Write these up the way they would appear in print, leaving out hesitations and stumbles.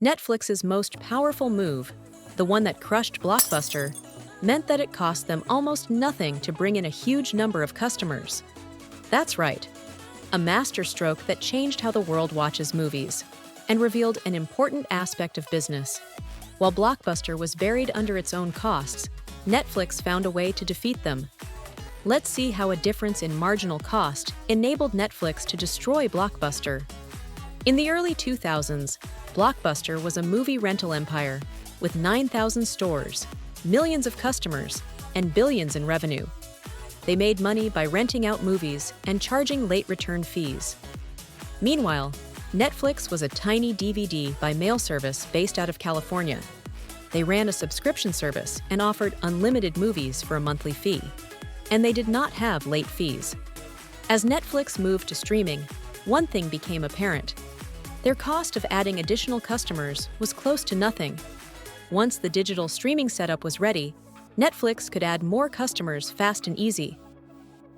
Netflix's most powerful move, the one that crushed Blockbuster, meant that it cost them almost nothing to bring in a huge number of customers. That's right, a masterstroke that changed how the world watches movies and revealed an important aspect of business. While Blockbuster was buried under its own costs, Netflix found a way to defeat them. Let's see how a difference in marginal cost enabled Netflix to destroy Blockbuster. In the early 2000s, Blockbuster was a movie rental empire with 9,000 stores, millions of customers, and billions in revenue. They made money by renting out movies and charging late return fees. Meanwhile, Netflix was a tiny DVD by mail service based out of California. They ran a subscription service and offered unlimited movies for a monthly fee. And they did not have late fees. As Netflix moved to streaming, one thing became apparent. Their cost of adding additional customers was close to nothing. Once the digital streaming setup was ready, Netflix could add more customers fast and easy.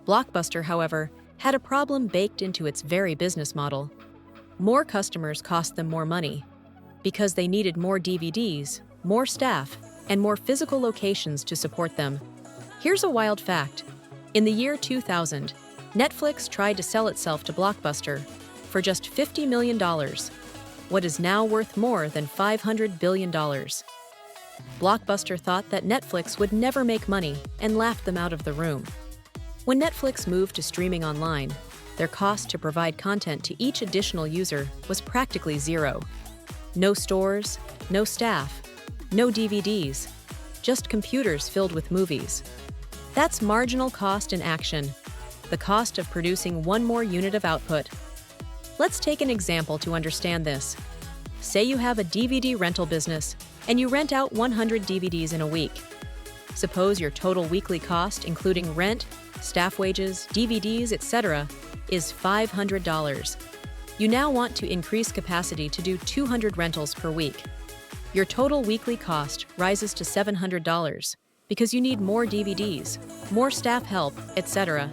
Blockbuster, however, had a problem baked into its very business model. More customers cost them more money because they needed more DVDs, more staff, and more physical locations to support them. Here's a wild fact. In the year 2000, Netflix tried to sell itself to Blockbuster for just $50 million, what is now worth more than $500 billion. Blockbuster thought that Netflix would never make money and laughed them out of the room. When Netflix moved to streaming online, their cost to provide content to each additional user was practically zero. No stores, no staff, no DVDs, just computers filled with movies. That's marginal cost in action, the cost of producing one more unit of output. Let's take an example to understand this. Say you have a DVD rental business and you rent out 100 DVDs in a week. Suppose your total weekly cost, including rent, staff wages, DVDs, etc., is $500. You now want to increase capacity to do 200 rentals per week. Your total weekly cost rises to $700 because you need more DVDs, more staff help, etc.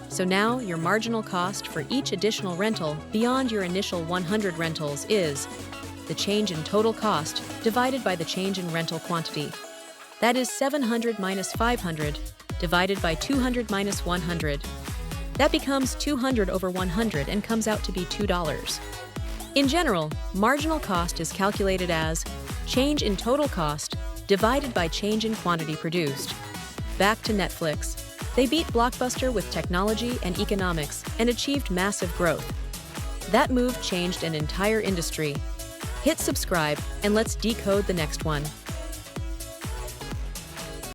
So now your marginal cost for each additional rental beyond your initial 100 rentals is the change in total cost divided by the change in rental quantity. That is 700 minus 500 divided by 200 minus 100. That becomes 200 over 100 and comes out to be $2. In general, marginal cost is calculated as change in total cost divided by change in quantity produced. Back to Netflix. They beat Blockbuster with technology and economics and achieved massive growth. That move changed an entire industry. Hit subscribe and let's decode the next one.